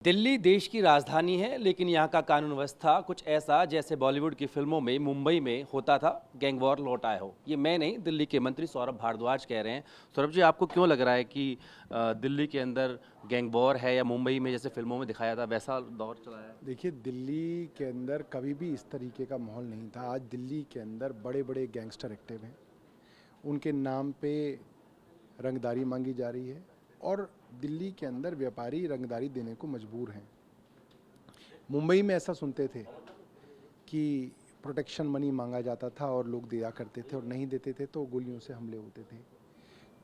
दिल्ली देश की राजधानी है, लेकिन यहाँ का कानून व्यवस्था कुछ ऐसा जैसे बॉलीवुड की फिल्मों में मुंबई में होता था। गैंग वॉर लौट आए हो, ये मैं नहीं, दिल्ली के मंत्री सौरभ भारद्वाज कह रहे हैं। सौरभ जी, आपको क्यों लग रहा है कि दिल्ली के अंदर गैंग वॉर है, या मुंबई में जैसे फिल्मों में दिखाया था वैसा दौर चला है? देखिए, दिल्ली के अंदर कभी भी इस तरीके का माहौल नहीं था। आज दिल्ली के अंदर बड़े बड़े गैंगस्टर एक्टिव हैं, उनके नाम पे रंगदारी मांगी जा रही है और दिल्ली के अंदर व्यापारी रंगदारी देने को मजबूर हैं। मुंबई में ऐसा सुनते थे कि प्रोटेक्शन मनी मांगा जाता था और लोग दिया करते थे, और नहीं देते थे तो गोलियों से हमले होते थे।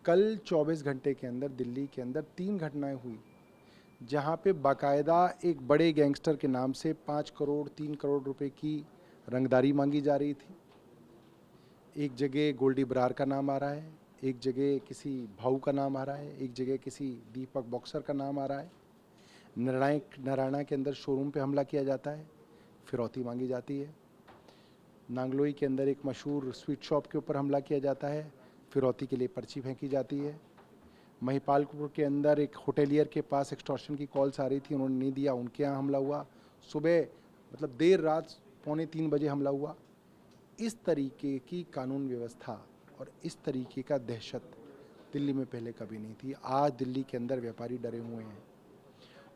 कल 24 घंटे के अंदर दिल्ली के अंदर 3 घटनाएं हुई जहां पे बाकायदा एक बड़े गैंगस्टर के नाम से 5 करोड़ 3 करोड़ रुपए की रंगदारी मांगी जा रही थी। एक जगह गोल्डी बरार का नाम आ रहा है, एक जगह किसी भाऊ का नाम आ रहा है, एक जगह किसी दीपक बॉक्सर का नाम आ रहा है। नारायणा के अंदर शोरूम पे हमला किया जाता है, फिरौती मांगी जाती है। नांगलोई के अंदर एक मशहूर स्वीट शॉप के ऊपर हमला किया जाता है, फिरौती के लिए पर्ची फेंकी जाती है। महिपालपुर के अंदर एक होटेलियर के पास एक्सटॉर्शन की कॉल्स आ रही थी, उन्होंने नहीं दिया, उनके यहाँ हमला हुआ। सुबह मतलब देर रात 2:45 बजे हमला हुआ। इस तरीके की कानून व्यवस्था और इस तरीके का दहशत दिल्ली में पहले कभी नहीं थी। आज दिल्ली के अंदर व्यापारी डरे हुए हैं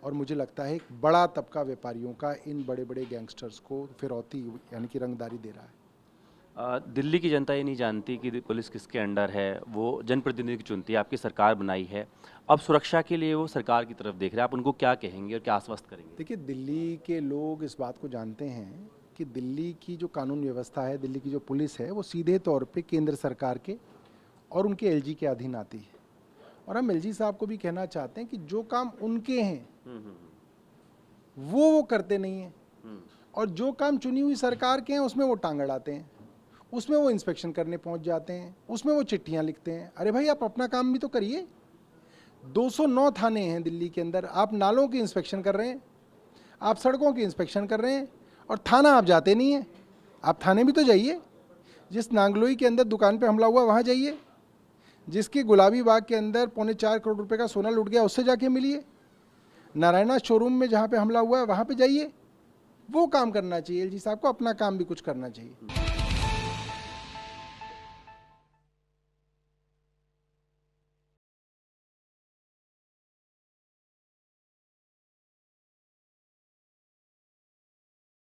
और मुझे लगता है एक बड़ा तबका व्यापारियों का इन बड़े बड़े गैंगस्टर्स को फिरौती यानी कि रंगदारी दे रहा है। दिल्ली की जनता ये नहीं जानती कि पुलिस किसके अंडर है, वो जनप्रतिनिधि की चुनती है, आपकी सरकार बनाई है। अब सुरक्षा के लिए वो सरकार की तरफ देख रहे हैं, आप उनको क्या कहेंगे और क्या आश्वस्त करेंगे? देखिए, दिल्ली के लोग इस बात को जानते हैं कि दिल्ली की जो कानून व्यवस्था है, दिल्ली की जो पुलिस है, वो सीधे तौर पे केंद्र सरकार के और उनके एलजी के अधीन आती है। और हम एलजी साहब को भी कहना चाहते हैं कि जो काम उनके हैं वो करते नहीं हैं, और जो काम चुनी हुई सरकार के हैं उसमें वो टांग अड़ाते हैं, उसमें वो इंस्पेक्शन करने पहुंच जाते हैं, उसमें वो चिट्ठियां लिखते हैं। अरे भाई, आप अपना काम भी तो करिए। 209 थाने हैं दिल्ली के अंदर, आप नालों की इंस्पेक्शन कर रहे हैं, आप सड़कों की इंस्पेक्शन कर रहे हैं, और थाना आप जाते नहीं हैं। आप थाने भी तो जाइए। जिस नांगलोई के अंदर दुकान पे हमला हुआ वहाँ जाइए, जिसके गुलाबी बाग के अंदर 4.25 करोड़ रुपए का सोना लूट गया उससे जाके मिलिए, नारायणा शोरूम में जहाँ पे हमला हुआ है वहाँ पे जाइए। वो काम करना चाहिए एलजी साहब को, अपना काम भी कुछ करना चाहिए।